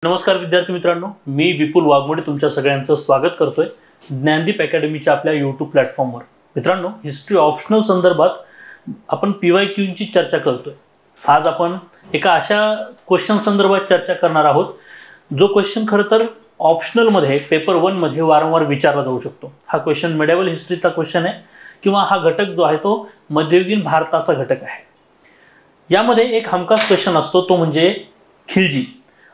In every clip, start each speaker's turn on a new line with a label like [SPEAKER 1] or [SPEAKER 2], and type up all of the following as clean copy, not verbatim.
[SPEAKER 1] नमस्कार विद्यार्थी मित्रांनो, मी विपुल वाघमोडे तुमच्या सगळ्यांचं स्वागत करतोय ज्ञानदीप अकॅडमीच्या आपल्या YouTube प्लॅटफॉर्मवर। मित्रांनो, हिस्ट्री ऑप्शनल संदर्भात आपण PYQ ची चर्चा करतोय। आज आपण एका अशा क्वेश्चन संदर्भात चर्चा करणार आहोत जो क्वेश्चन खरं तर ऑप्शनल मध्ये पेपर 1 मध्ये वारंवार विचारला जाऊ शकतो। हा क्वेश्चन मेडिवल हिस्ट्रीचा क्वेश्चन आहे किंवा हा घटक जो आहे तो मध्ययुगीन भारताचा घटक आहे। यामध्ये एक हमखास क्वेश्चन असतो तो म्हणजे खिलजी।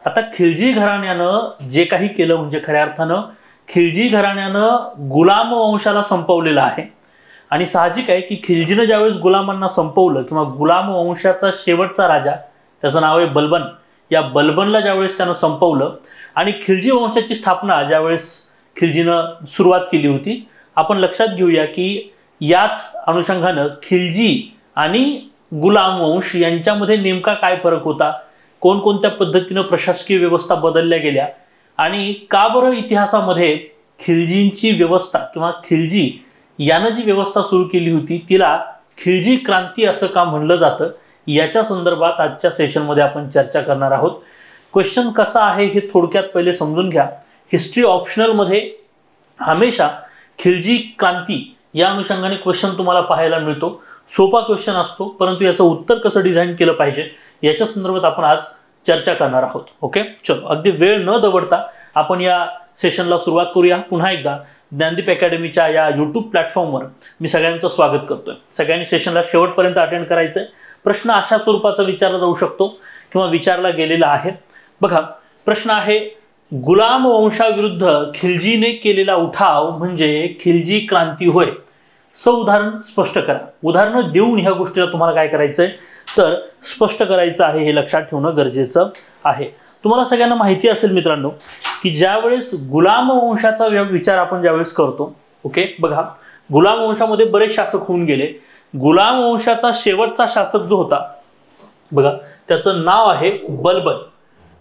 [SPEAKER 1] आता खिलजी घराण्यानं जे काही केलं म्हणजे खऱ्या अर्थानं खिलजी घराण्यानं गुलाम वंशाला संपवलेलं आहे आणि साहजिक आहे की खिलजीनं ज्यावेळेस गुलामांना संपवलं किंवा गुलाम वंशाचा शेवटचा राजा त्याचं नाव आहे बलबन, या बलबनला ज्यावेळेस त्यानं संपवलं आणि खिलजी वंशाची स्थापना ज्यावेळेस खिलजीनं सुरुवात केली होती, आपण लक्षात घेऊया की याच अनुषंगानं खिलजी आणि गुलाम वंश यांच्यामध्ये नेमका काय फरक होता, कोणकोणत्या पद्धतीने प्रशासकीय व्यवस्था बदलल्या गेल्या आणि का बरं इतिहासामध्ये खिलजींची व्यवस्था किंवा खिलजी यानं जी व्यवस्था सुरू केली होती तिला खिलजी क्रांती असं का म्हणलं जातं, याच्या संदर्भात आजच्या सेशनमध्ये आपण चर्चा करणार आहोत। क्वेश्चन कसा आहे हे थोडक्यात पहिले समजून घ्या। हिस्ट्री ऑप्शनल मध्ये हमेशा खिलजी क्रांती या अनुषंगाने क्वेश्चन तुम्हाला पाहायला मिळतो। सोपा क्वेश्चन असतो परंतु याचं उत्तर कसं डिझाइन केलं पाहिजे याच्या संदर्भात आपण आज चर्चा करणार आहोत। ओके, चलो अगदी वेळ न दवडता आपण या सेशनला सुरुवात करूया। पुन्हा एकदा ज्ञानदीप अकॅडमीच्या या YouTube प्लॅटफॉर्मवर मी सगळ्यांचं स्वागत करतोय। सगळ्यांनी सेशनला शेवटपर्यंत अटेंड करायचंय। प्रश्न अशा स्वरूपाचा विचारला जाऊ शकतो किंवा विचारला गेलेला आहे। बघा, प्रश्न आहे गुलाम वंशाविरुद्ध खिलजीने केलेला उठाव म्हणजे खिलजी क्रांती होय। उदाहरण स्पष्ट करा। उदाहरण देऊन ह्या गोष्टीला तुम्हाला काय करायचंय तर स्पष्ट करायचं आहे, हे लक्षात ठेवणं गरजेचं आहे। तुम्हाला सगळ्यांना माहिती असेल मित्रांनो की ज्यावेळेस गुलाम वंशाचा विचार आपण ज्यावेळेस करतो, ओके, बघा गुलाम वंशामध्ये बरेच शासक होऊन गेले। गुलाम वंशाचा शेवटचा शासक जो होता बघा त्याचं नाव आहे बलबन।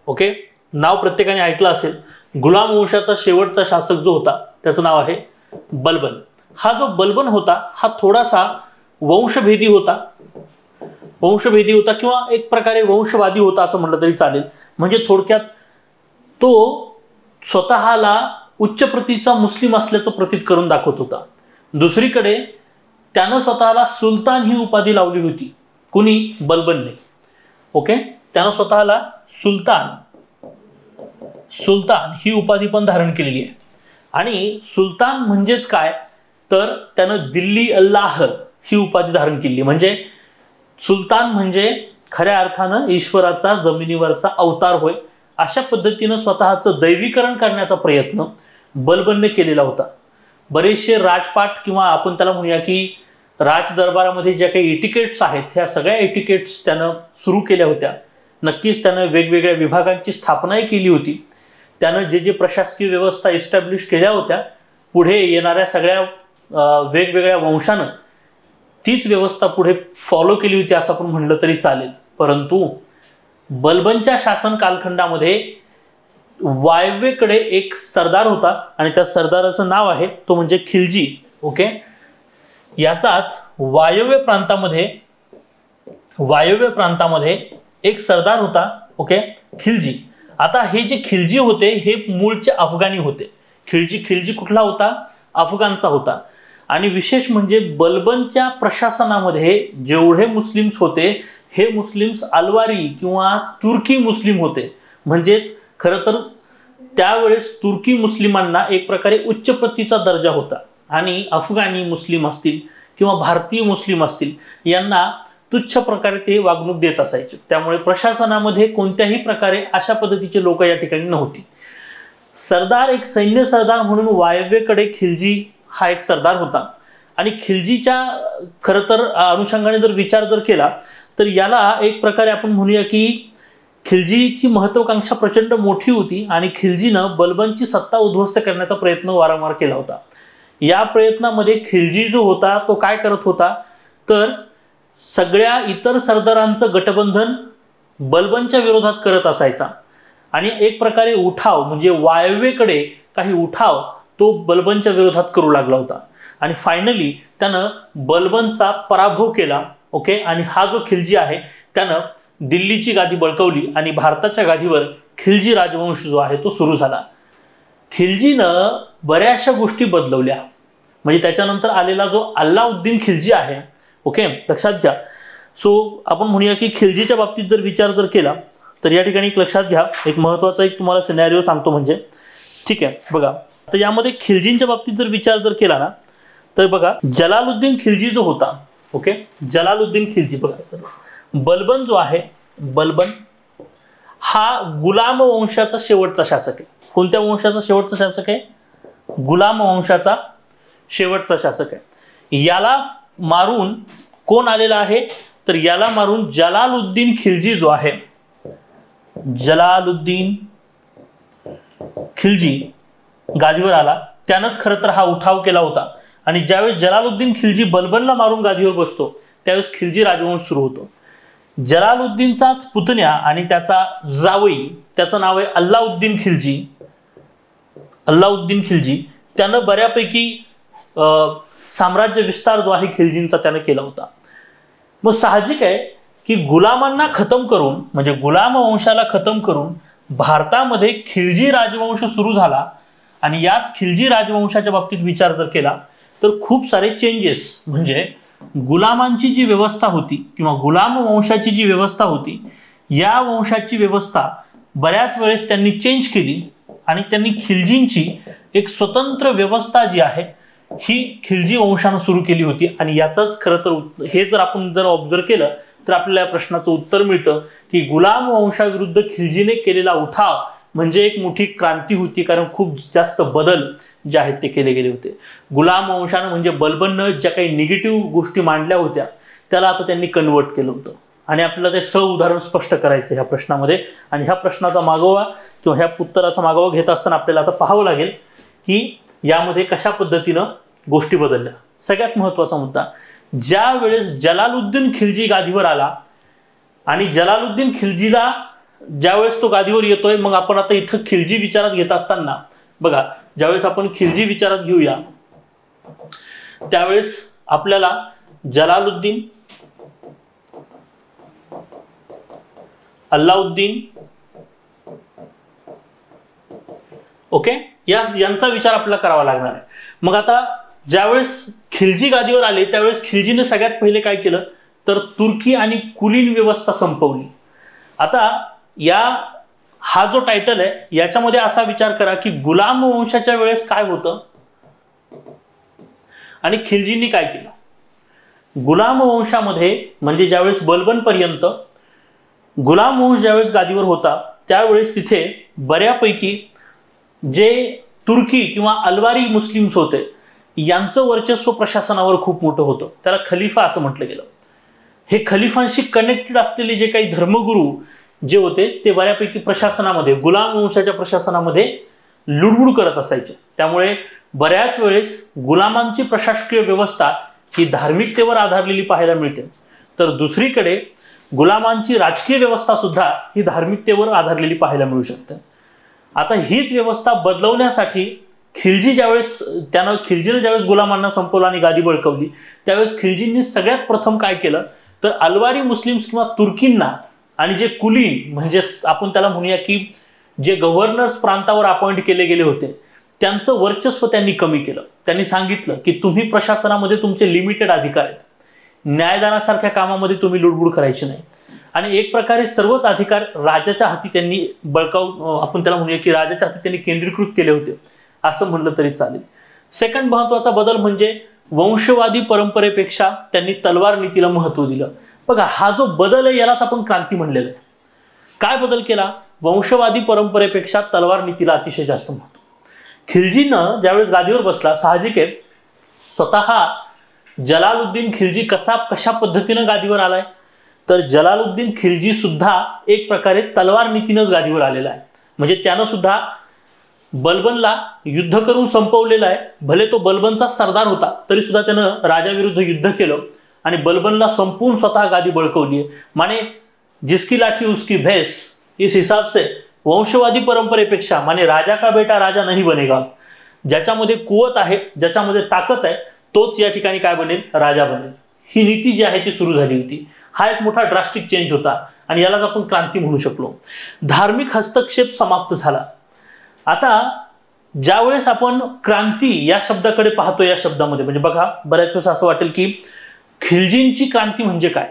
[SPEAKER 1] ओके, नाव प्रत्येकाने ऐकलं असेल। गुलाम वंशाचा शेवटचा शासक जो होता त्याचं नाव आहे बलबन। हा जो बलबन होता हा थोडासा वंशभेदी होता किंवा एक प्रकारे वंशवादी होता असं म्हटलं तरी चालेल। म्हणजे थोडक्यात तो स्वतःला उच्च प्रतीचा मुस्लिम असल्याचं प्रतीत करून दाखवत होता। दुसरीकडे त्यानं स्वतःला सुलतान ही उपाधी लावली होती। कुणी? बलबनने। ओके, त्यानं स्वतःला सुलतान ही उपाधी पण धारण केलेली आहे। आणि सुलतान म्हणजेच काय तर त्यानं दिल्ली अल्लाह ही उपाधी धारण केली। म्हणजे सुलतान म्हणजे खऱ्या अर्थानं ईश्वराचा जमिनीवरचा अवतार होय। अशा पद्धतीनं स्वतःचं दैवीकरण करण्याचा प्रयत्न बलबनने केलेला होता। बरेचसे राजपाट किंवा आपण त्याला म्हणूया की राज दरबारामध्ये ज्या काही एटिकेट्स आहेत ह्या सगळ्या एटिकेट्स त्यानं सुरू केल्या होत्या। नक्कीच त्यानं वेगवेगळ्या विभागांची स्थापनाही केली होती। त्यानं जे प्रशासकीय व्यवस्था एस्टॅब्लिश केल्या होत्या पुढे येणाऱ्या सगळ्या वेगवेगळ्या वंशानं तीच व्यवस्था पुढे फॉलो केली होती असं आपण म्हणलं तरी चालेल। परंतु बलबनच्या शासन कालखंडामध्ये वायव्येकडे एक सरदार होता आणि त्या सरदाराचं नाव आहे तो म्हणजे खिलजी। ओके, याचाच वायव्य प्रांतामध्ये एक सरदार होता, ओके, खिलजी। आता हे जे खिलजी होते हे मूळचे अफगाणी होते। खिलजी कुठला होता? अफगाणचा होता। आणि विशेष म्हणजे बलबनच्या प्रशासनामध्ये जेवढे मुस्लिम्स होते हे मुस्लिम्स अलवारी किंवा तुर्की मुस्लिम होते। म्हणजेच खरं तर त्यावेळेस तुर्की मुस्लिमांना एक प्रकारे उच्च प्रतीचा दर्जा होता आणि अफगाणी मुस्लिम असतील किंवा भारतीय मुस्लिम असतील यांना तुच्छ प्रकारे ते वागणूक देत असायचे। त्यामुळे प्रशासनामध्ये कोणत्याही प्रकारे अशा पद्धतीचे लोक या ठिकाणी नव्हती। सरदार एक सैन्य सरदार म्हणून वायव्येकडे खिलजी हा एक सरदार होता आणि खिलजीच्या खरं तर अनुषंगाने जर विचार केला तर याला एक प्रकारे आपण म्हणूया की खिलजीची महत्त्वाकांक्षा प्रचंड मोठी होती आणि खिलजीनं बलबनची सत्ता उद्ध्वस्त करण्याचा प्रयत्न वारंवार केला होता। या प्रयत्नामध्ये खिलजी जो होता तो काय करत होता तर सगळ्या इतर सरदारांचं गठबंधन बलबनच्या विरोधात करत असायचा आणि एक प्रकारे उठाव म्हणजे वायव्येकडे काही उठाव तो बलबनच्या विरोधात करू लागला होता आणि फायनली त्यानं बलबनचा पराभव केला। ओके, आणि हा जो खिलजी आहे त्यानं दिल्लीची गादी बळकावली आणि भारताच्या गादीवर खिलजी राजवंश जो आहे तो सुरू झाला. खिलजीनं बऱ्याचशा गोष्टी बदलवल्या. म्हणजे त्याच्यानंतर आलेला जो अल्लाउद्दीन खिलजी आहे, ओके, लक्षात घ्या. सो आपण म्हणूया की खिलजीच्या बाबतीत जर विचार जर केला तर या ठिकाणी एक लक्षात घ्या, एक महत्त्वाचा एक तुम्हाला सिनॅरिओ सांगतो. म्हणजे ठीक आहे बघा, तर यामध्ये खिलजींच्या बाबतीत जर विचार जर केला ना तर बघा, जलालुद्दीन खिलजी जो होता, ओके, जलालुद्दीन खिलजी बघा, बलबन जो आहे, बलबन हा गुलाम वंशाचा शेवटचा शासक आहे. कोणत्या वंशाचा शेवटचा शासक आहे? गुलाम वंशाचा शेवटचा शासक आहे. याला मारून कोण आलेला आहे? तर याला मारून जलालुद्दीन खिलजी जो आहे, जलालुद्दीन खिलजी गादीवर आला. त्यानंच खरं तर हा उठाव केला होता. आणि ज्यावेळेस जलालुद्दीन खिलजी बलबनला मारून गादीवर बसतो त्यावेळेस खिलजी राजवंश सुरू होतो. जलालुद्दीनचाच पुतण्या आणि त्याचा जावई, त्याचं नाव आहे अल्लाउद्दीन खिलजी. अल्लाउद्दीन खिलजी त्यानं बऱ्यापैकी साम्राज्य विस्तार जो आहे खिलजींचा त्यानं केला होता. मग साहजिक आहे की गुलामांना खतम करून, म्हणजे गुलाम वंशाला खतम करून भारतामध्ये खिलजी राजवंश सुरू झाला. आणि याच खिलजी राजवंशाच्या बाबतीत विचार जर केला तर खूप सारे चेंजेस, म्हणजे गुलामांची जी व्यवस्था होती किंवा गुलाम वंशाची जी व्यवस्था होती, या वंशाची व्यवस्था बऱ्याच वेळेस त्यांनी चेंज केली आणि त्यांनी खिलजींची एक स्वतंत्र व्यवस्था जी आहे ही खिलजी वंशानं सुरू केली होती. आणि याचंच खरं तर हे जर आपण जर ऑब्झर्व केलं तर आपल्याला या प्रश्नाचं उत्तर मिळतं की गुलाम वंशाविरुद्ध खिलजीने केलेला उठाव म्हणजे एक मोठी क्रांती होती. कारण खूप जास्त बदल जे आहेत ते केले गेले होते. गुलाम वंशानं म्हणजे बलबननं ज्या काही निगेटिव्ह गोष्टी मांडल्या होत्या त्याला आता त्यांनी कन्वर्ट केलं होतं. आणि आपल्याला ते उदाहरण स्पष्ट करायचं ह्या प्रश्नामध्ये. आणि ह्या प्रश्नाचा मागोवा किंवा ह्या उत्तराचा मागोवा घेत असताना आपल्याला आता पाहावं लागेल की यामध्ये कशा पद्धतीनं गोष्टी बदलल्या. सगळ्यात महत्त्वाचा मुद्दा, ज्या वेळेस जलालुद्दीन खिलजी गादीवर आला आणि जलालुद्दीन खिलजीला ज्यावेळेस तो गादीवर येतोय, मग आपण आता इथं खिलजी विचारात घेत असताना बघा, ज्यावेळेस आपण खिलजी विचारात घेऊया त्यावेळेस आपल्याला जलालुद्दीन, अल्लाउद्दीन, ओके, यांचा विचार आपल्याला करावा लागणार आहे. मग आता ज्यावेळेस खिलजी गादीवर आले त्यावेळेस खिलजीने सगळ्यात पहिले काय केलं तर तुर्की आणि कुलीन व्यवस्था संपवली. आता हा जो टायटल आहे याच्यामध्ये असा विचार करा की गुलाम वंशाच्या वेळेस काय होतं आणि खिलजींनी काय केलं. गुलाम वंशामध्ये म्हणजे ज्यावेळेस बलबन पर्यंत गुलाम वंश ज्यावेळेस गादीवर होता त्यावेळेस तिथे बऱ्यापैकी जे तुर्की किंवा अलवारी मुस्लिम्स होते यांचं वर्चस्व प्रशासनावर खूप मोठं होतं. त्याला खलिफा असं म्हटलं गेलं. हे खलिफांशी कनेक्टेड असलेले जे काही धर्मगुरू जे होते ते बऱ्यापैकी प्रशासनामध्ये, गुलाम वंशाच्या प्रशासनामध्ये लुडबुड करत असायचे. त्यामुळे बऱ्याच वेळेस गुलामांची प्रशासकीय व्यवस्था ही धार्मिकतेवर आधारलेली पाहायला मिळते, तर दुसरीकडे गुलामांची राजकीय व्यवस्था सुद्धा ही धार्मिकतेवर आधारलेली पाहायला मिळू शकते. आता हीच व्यवस्था बदलवण्यासाठी खिलजीने ज्यावेळेस गुलामांना संपवलं आणि गादी बळकवली त्यावेळेस खिलजींनी सगळ्यात प्रथम काय केलं तर अलवारी मुस्लिम्स किंवा तुर्कींना आणि जे कुलीन म्हणजे आपण त्याला म्हणूया की जे गव्हर्नर्स प्रांतावर अपॉइंट केले गेले होते त्यांचं वर्चस्व त्यांनी कमी केलं. त्यांनी सांगितलं की तुम्ही प्रशासनामध्ये तुमचे लिमिटेड अधिकार आहेत, न्यायदानासारख्या कामामध्ये तुम्ही लुडबुड करायची नाही. आणि एक प्रकारे सर्वच अधिकार राजाच्या हाती त्यांनी आपण त्याला म्हणूया की राजाच्या हाती त्यांनी केंद्रीकृत केले होते असं म्हणलं तरी चालेल. सेकंड महत्वाचा बदल म्हणजे वंशवादी परंपरेपेक्षा त्यांनी तलवार नीतीला महत्व दिलं. बघा, हा जो बदल आहे यालाच आपण क्रांती म्हणलेलं आहे. काय बदल केला? वंशवादी परंपरेपेक्षा तलवार नीतीला अतिशय जास्त महत्व. खिलजीनं ज्यावेळेस गादीवर बसला, साहजिक आहे स्वतः जलालुद्दीन खिलजी कशा पद्धतीनं गादीवर आलाय तर जलालुद्दीन खिलजी सुद्धा एक प्रकारे तलवार नीतीनंच गादीवर आलेला आहे. म्हणजे त्यानं सुद्धा बलबनला युद्ध करून संपवलेलं आहे. भले तो बलबनचा सरदार होता तरी सुद्धा त्यानं राजाविरुद्ध युद्ध केलं आणि बलबनला संपून स्वतः गादी बळकवली. माने जिसकी लाठी उसकी भैंस, इस हिसाब से वंशवादी परंपरेपेक्षा माने राजा का बेटा राजा नहीं बनेगा. ज्याच्यामध्ये कुवत आहे, ज्याच्यामध्ये ताकद आहे तोच या ठिकाणी काय बनेल? राजा बनेल. ही नीती जी आहे ती सुरू झाली होती. हा एक मोठा ड्रास्टिक चेंज होता आणि यालाच आपण क्रांती म्हणू शकलो. धार्मिक हस्तक्षेप समाप्त झाला. आता ज्यावेळेस आपण क्रांती या शब्दाकडे पाहतो, या शब्दामध्ये म्हणजे बघा बऱ्याच वेळेस असं वाटेल की खिलजींची क्रांती म्हणजे काय,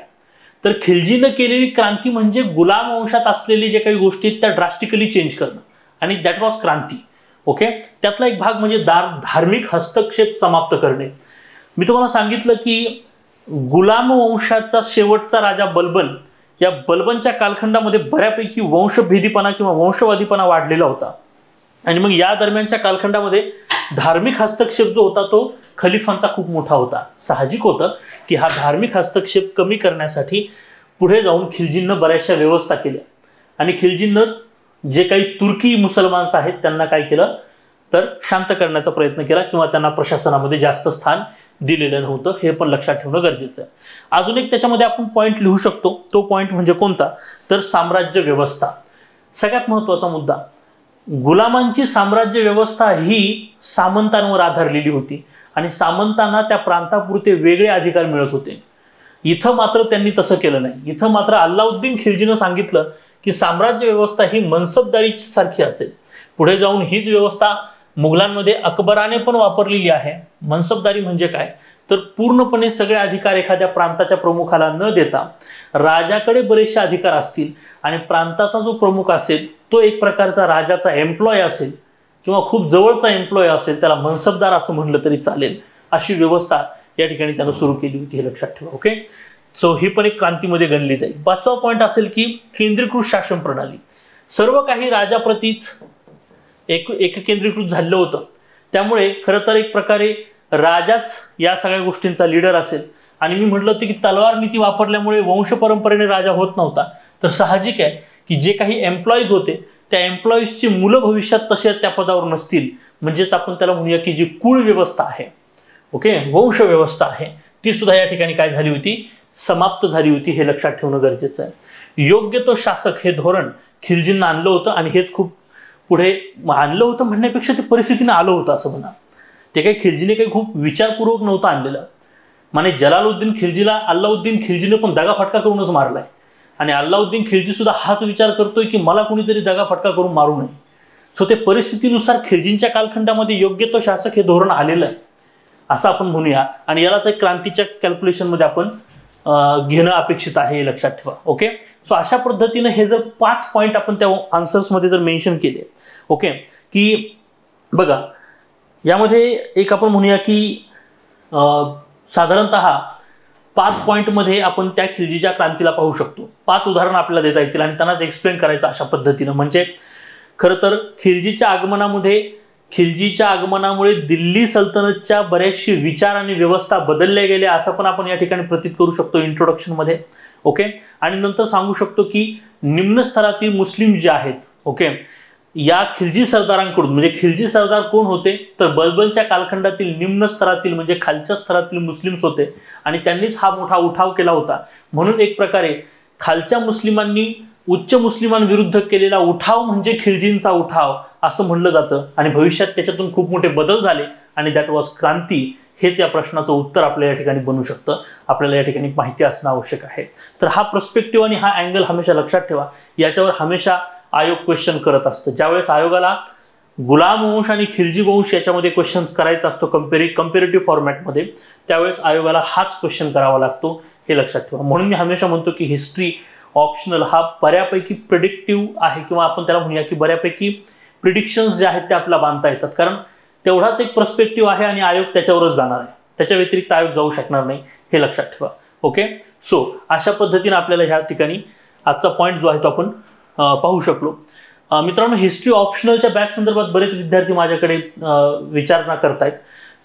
[SPEAKER 1] तर खिलजीनं केलेली क्रांती म्हणजे गुलाम वंशात असलेली जे काही गोष्टी आहेत त्या ड्रास्टिकली चेंज करणं, आणि दॅट वॉज क्रांती. ओके, त्यातला एक भाग म्हणजे धार्मिक हस्तक्षेप समाप्त करणे. मी तुम्हाला सांगितलं की गुलाम वंशाचा शेवटचा राजा बलबन, या बलबनच्या कालखंडामध्ये बऱ्यापैकी वंशभेदीपणा किंवा वंशवादीपणा वाढलेला होता, आणि मग या दरम्यानच्या कालखंडामध्ये धार्मिक हस्तक्षेप जो होता तो खलिफांचा खूप मोठा होता. साहजिक होतं की हा धार्मिक हस्तक्षेप कमी करण्यासाठी पुढे जाऊन खिलजींना बऱ्याचशा व्यवस्था केल्या, आणि खिलजींनं जे काही तुर्की मुसलमान्स आहेत त्यांना काय केलं तर शांत करण्याचा प्रयत्न केला, किंवा त्यांना प्रशासनामध्ये जास्त स्थान दिलेलं नव्हतं. हे पण लक्षात ठेवणं गरजेचं आहे. अजून एक त्याच्यामध्ये आपण पॉईंट लिहू शकतो. तो पॉईंट म्हणजे कोणता, तर साम्राज्य व्यवस्था. सगळ्यात महत्वाचा मुद्दा, गुलामांची साम्राज्य व्यवस्था ही सामंतांवर आधारलेली होती, आणि सामंतांना त्या प्रांतापुरते वेगळे अधिकार मिळत होते. इथं मात्र त्यांनी तसं केलं नाही. इथं मात्र अल्लाउद्दीन खिलजीनं सांगितलं की साम्राज्य व्यवस्था ही मनसबदारी सारखी असेल. पुढे जाऊन हीच व्यवस्था मुघलांमध्ये अकबराने पण वापरलेली आहे. मनसबदारी म्हणजे काय, तर पूर्णपणे सगळे अधिकार एखाद्या प्रांताच्या प्रमुखाला न देता राजाकडे बरेचसे अधिकार असतील, आणि प्रांताचा जो प्रमुख असेल तो एक प्रकारचा राजाचा एम्प्लॉय असेल किंवा खूप जवळचा एम्प्लॉय असेल, त्याला मनसबदार असं म्हणलं तरी चालेल. अशी व्यवस्था या ठिकाणी त्यानं सुरू केली होती, हे लक्षात ठेवा. ओके, सो ही पण एक क्रांतीमध्ये गणली जाईल. 5वा पॉईंट असेल की केंद्रीकृत शासन प्रणाली. सर्व काही राजाप्रतीच एक केंद्रीकृत झालं होतं, त्यामुळे खरं तर एक प्रकारे राजाच या सगळ्या गोष्टींचा लीडर असेल. आणि मी म्हटलं होतं की तलवार नीती वापरल्यामुळे वंश परंपरेने राजा होत नव्हता, तर साहजिक आहे की जे काही एम्प्लॉईज होते त्या एम्प्लॉईजची मुलं भविष्यात तसे त्या पदावर नसतील, म्हणजेच आपण त्याला म्हणूया की जी कुळ व्यवस्था आहे, ओके, वंश व्यवस्था आहे, ती सुद्धा या ठिकाणी काय झाली होती, समाप्त झाली होती. हे लक्षात ठेवणं गरजेचं आहे. योग्य तो शासक हे धोरण खिलजींना आणलं होतं, आणि हेच खूप पुढे आणलं होतं म्हणण्यापेक्षा ते परिस्थितीनं आलं होतं असं म्हणा. ते काही खिलजीने काही खूप विचारपूर्वक नव्हतं आणलेलं. माने जलालुद्दीन खिलजीला अल्लाउद्दीन खिलजीने पण दगाफटका करूनच मारलाय, आणि अल्लाउद्दीन खिलजी सुद्धा हाच विचार करतोय की मला कुणीतरी दगाफटका करून मारू नये. सो ते परिस्थितीनुसार खिलजींच्या कालखंडामध्ये योग्य तो शासक हे धोरण आलेलं आहे असं आपण म्हणूया, आणि यालाच एक क्रांतीच्या कॅल्क्युलेशनमध्ये आपण घेणं अपेक्षित आहे, हे लक्षात ठेवा. ओके, सो अशा पद्धतीने हे जर 5 पॉईंट आपण त्या आन्सर्समध्ये जर मेन्शन केले, ओके, की बघा यामध्ये एक आपण म्हणूया की साधारणतः 5 पॉईंटमध्ये आपण त्या खिलजीच्या क्रांतीला पाहू शकतो. 5 उदाहरणं आपल्याला देता येतील आणि त्यांनाच एक्सप्लेन करायचं अशा पद्धतीनं. म्हणजे खरं तर खिलजीच्या आगमनामुळे दिल्ली सल्तनतच्या बरेचसे विचार आणि व्यवस्था बदलल्या गेल्या असं पण आपण या ठिकाणी प्रतीत करू शकतो इंट्रोडक्शनमध्ये. ओके, आणि नंतर सांगू शकतो की निम्न स्तरातील मुस्लिम जे आहेत, ओके, या खिलजी सरदारांकडून, म्हणजे खिलजी सरदार कोण होते तर बलबनच्या कालखंडातील निम्न स्तरातील म्हणजे खालच्या स्तरातील मुस्लिम्स होते, आणि त्यांनीच हा मोठा उठाव केला होता. म्हणून एक प्रकारे खालच्या मुस्लिमांनी उच्च मुस्लिमांविरुद्ध केलेला उठाव म्हणजे खिलजींचा उठाव असं म्हणलं जातं, आणि भविष्यात त्याच्यातून खूप मोठे बदल झाले, आणि दॅट वॉज क्रांती. हेच या प्रश्नाचं उत्तर आपल्या या ठिकाणी बनू शकतं. आपल्याला या ठिकाणी माहिती असणं आवश्यक आहे. तर हा पर्स्पेक्टिव्ह आणि हा अँगल हमेशा लक्षात ठेवा. याच्यावर हमेशा आयोग क्वेश्चन करत असतं. ज्यावेळेस आयोगाला गुलाम वंश आणि खिलजी वंश याच्यामध्ये क्वेश्चन करायचा असतो कम्पेरेटिव्ह फॉर्मॅटमध्ये, त्यावेळेस आयोगाला हाच क्वेश्चन करावा लागतो, हे लक्षात ठेवा. म्हणून मी हमेशा म्हणतो की हिस्ट्री ऑप्शनल हा बऱ्यापैकी प्रिडिक्टिव्ह आहे, किंवा आपण त्याला म्हणूया की बऱ्यापैकी प्रिडिक्शन्स जे आहेत ते आपल्याला बांधता येतात, कारण तेवढाच एक पर्स्पेक्टिव्ह आहे आणि आयोग त्याच्यावरच जाणार आहे. त्याच्या व्यतिरिक्त आयोग जाऊ शकणार नाही, हे लक्षात ठेवा. ओके, सो अशा पद्धतीने आपल्याला ह्या ठिकाणी आजचा पॉईंट जो आहे तो आपण पाहू शकलो. मित्रांनो, हिस्ट्री ऑप्शनलच्या बॅच संदर्भात बरेच विद्यार्थी माझ्याकडे विचारणा करतायत.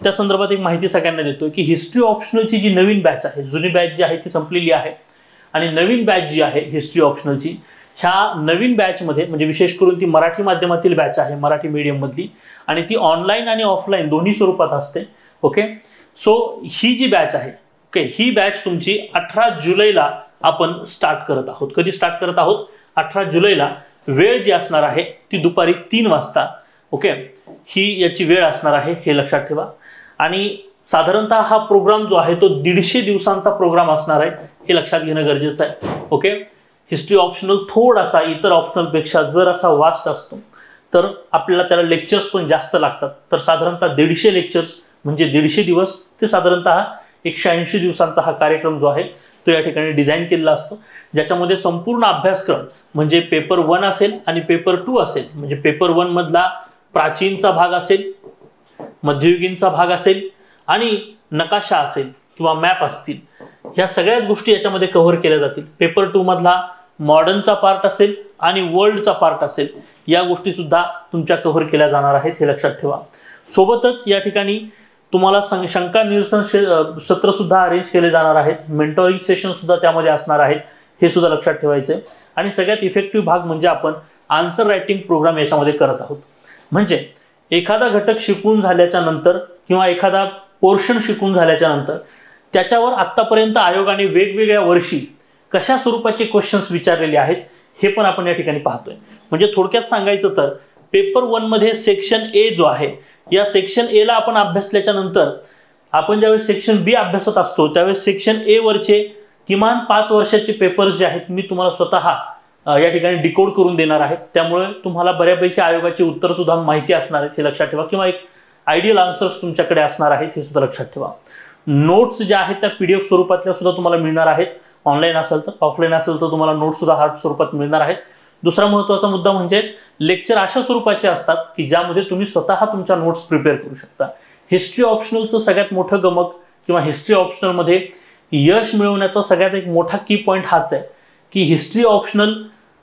[SPEAKER 1] त्या संदर्भात एक माहिती सगळ्यांना देतोय की हिस्ट्री ऑप्शनलची जी नवीन बॅच आहे, जुनी बॅच जी आहे ती संपलेली आहे, आणि नवीन बॅच जी आहे हिस्ट्री ऑप्शनलची, ह्या नवीन बॅचमध्ये म्हणजे विशेष करून ती मराठी माध्यमातील बॅच आहे, मराठी मीडियम मधली, आणि ती ऑनलाईन आणि ऑफलाईन दोन्ही स्वरूपात असते. ओके, सो ही जी बॅच आहे, ओके, ही बॅच तुमची 18 जुलैला आपण स्टार्ट करत आहोत. कधी स्टार्ट करत आहोत? 18 जुलैला. वेळ जी असणार आहे ती दुपारी 3 वाजता. ओके, ही याची वेळ असणार आहे, हे लक्षात ठेवा. आणि साधारणतः हा प्रोग्राम जो आहे तो 150 दिवसांचा प्रोग्राम असणार आहे, हे लक्षात घेणं गरजेचं आहे. ओके, हिस्ट्री ऑप्शनल थोडासा इतर ऑप्शनलपेक्षा जर असा वास्ट असतो, तर आपल्याला त्याला लेक्चर्स पण जास्त लागतात. तर साधारणतः 150 लेक्चर्स म्हणजे 150 दिवस ते साधारणतः 180 दिवसांचा हा कार्यक्रम जो आहे तो या ठिकाणी डिझाईन केलेला असतो, ज्याच्यामध्ये संपूर्ण अभ्यासक्रम म्हणजे पेपर 1 असेल आणि पेपर 2 असेल. म्हणजे पेपर 1 मधला प्राचीनचा भाग असेल, मध्ययुगीनचा भाग असेल आणि नकाशा असेल किंवा मॅप असतील, ह्या सगळ्याच गोष्टी याच्यामध्ये कव्हर केल्या जातील. पेपर 2 मधला मॉडर्नचा पार्ट असेल आणि वर्ल्डचा पार्ट असेल, या गोष्टी सुद्धा तुमच्या कव्हर केल्या जाणार आहेत, हे लक्षात ठेवा. सोबतच या ठिकाणी तुम्हाला शंका निरसन सत्र सुद्धा अरेंज केले जाणार आहेत, मेंटोरिंग सेशन सुद्धा त्यामध्ये असणार आहेत, हे सुद्धा लक्षात ठेवायचे. आणि सगळ्यात इफेक्टिव्ह भाग म्हणजे आपण आन्सर रायटिंग प्रोग्राम याच्यामध्ये करत आहोत. म्हणजे एखादा घटक शिकून झाल्याच्या नंतर किंवा एखादा पोर्शन शिकून झाल्याच्या नंतर त्याच्यावर आतापर्यंत आयोगाने वेगवेगळ्या वर्षी कशा स्वरूपाचे क्वेश्चन्स विचारलेले आहेत हे पण आपण या ठिकाणी पाहतोय. म्हणजे थोडक्यात सांगायचं तर पेपर 1 मध्ये सेक्शन ए जो आहे, या सेक्शन ए ला आपण अभ्यासल्याच्या नंतर आपण ज्यावेळेस सेक्शन बी अभ्यासत असतो त्यावेळेस सेक्शन ए वरचे किमान 5 वर्षाचे पेपर्स जे आहेत मी तुम्हाला स्वतः या ठिकाणी डिकोड करून देणार आहे. त्यामुळे तुम्हाला बऱ्यापैकी आयोगाची उत्तर सुद्धा माहिती असणार आहेत, हे लक्षात ठेवा, किंवा एक आयडियल आन्सर्स तुमच्याकडे असणार आहेत, हे सुद्धा लक्षात ठेवा. नोट्स ज्या आहेत त्या PDF स्वरूपातल्या सुद्धा तुम्हाला मिळणार आहेत. ऑनलाईन असेल तर, ऑफलाईन असेल तर तुम्हाला नोट्स सुद्धा हार्ड स्वरूपात मिळणार आहेत. दुसरा महत्त्वाचा मुद्दा म्हणजे लेक्चर अशा स्वरूपाचे असतात की ज्यामध्ये तुम्ही स्वतः तुमच्या नोट्स प्रिपेअर करू शकता. हिस्ट्री ऑप्शनलचं सगळ्यात मोठं गमक किंवा हिस्ट्री ऑप्शनलमध्ये यश मिळवण्याचा सगळ्यात एक मोठा की पॉईंट हाच आहे की हिस्ट्री ऑप्शनल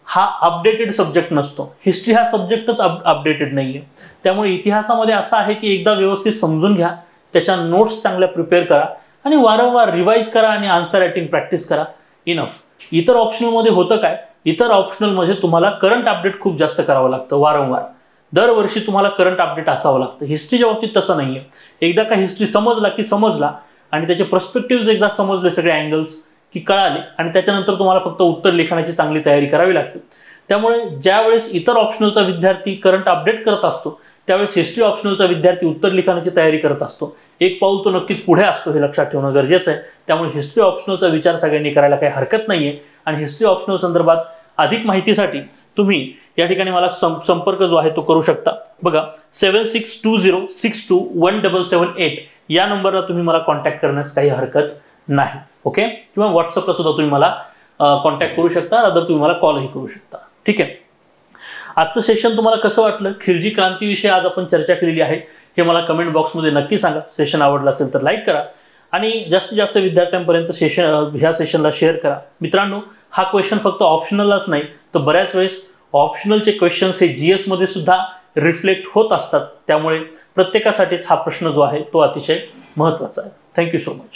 [SPEAKER 1] हा अपडेटेड सब्जेक्ट नसतो. हिस्ट्री हा सब्जेक्टच अपडेटेड नाहीये. त्यामुळे इतिहासामध्ये असं आहे की एकदा व्यवस्थित समजून घ्या, त्याच्या नोट्स चांगल्या प्रिपेअर करा आणि वारंवार रिवाइज करा आणि आन्सर रायटिंग प्रॅक्टिस करा. इनफ. इतर ऑप्शनलमध्ये होतं काय, इतर ऑप्शनलमध्ये तुम्हाला करंट अपडेट खूप जास्त करावं लागतं वारंवार. दरवर्षी तुम्हाला करंट अपडेट असावं लागतं. हिस्ट्रीच्या बाबतीत तसं नाहीये. एकदा का हिस्ट्री समजला की समजला आणि त्याचे पर्स्पेक्टिव्ह एकदा समजले, सगळे अँगल्स की कळाले, आणि त्याच्यानंतर तुम्हाला फक्त उत्तर लिखाणाची चांगली तयारी करावी लागते. त्यामुळे ज्यावेळेस इतर ऑप्शनलचा विद्यार्थी करंट अपडेट करत असतो त्यावेळेस हिस्ट्री ऑप्शनलचा विद्यार्थी उत्तर लिखाणाची तयारी करत असतो. एक पाऊल तो नक्कीच पुढे असतो, हे लक्षात ठेवणं गरजेचं आहे. त्यामुळे हिस्ट्री ऑप्शनलचा विचार सगळ्यांनी करायला काही हरकत नाहीये. आणि हिस्ट्री ऑप्शनल संदर्भात अधिक माहितीसाठी तुम्ही या ठिकाणी मला संपर्क जो आहे तो करू शकता. बघा 7620621778 या नंबरला तुम्ही मला कॉन्टॅक्ट करण्यास काही हरकत नाही. ओके. किंवा व्हॉट्सअपला सुद्धा तुम्ही मला कॉन्टॅक्ट करू शकता, अदर तुम्ही मला कॉलही करू शकता. ठीक आहे. आजचं सेशन तुम्हाला कसं वाटलं? खिलजी क्रांतीविषयी आज आपण चर्चा केलेली आहे, हे मला कमेंट बॉक्समध्ये नक्की सांगा. सेशन आवडलं असेल तर लाईक करा आणि जास्तीत जास्त विद्यार्थ्यांपर्यंत ह्या सेशनला शेअर करा. मित्रांनो, हा क्वेश्चन फक्त ऑप्शनलच नाही तर बऱ्याच वेळेस ऑप्शनलचे क्वेश्चन्स हे GS मध्ये सुद्धा रिफ्लेक्ट होत असतात. त्यामुळे प्रत्येकासाठीच हा प्रश्न जो आहे तो अतिशय महत्त्वाचा आहे. Thank you so much.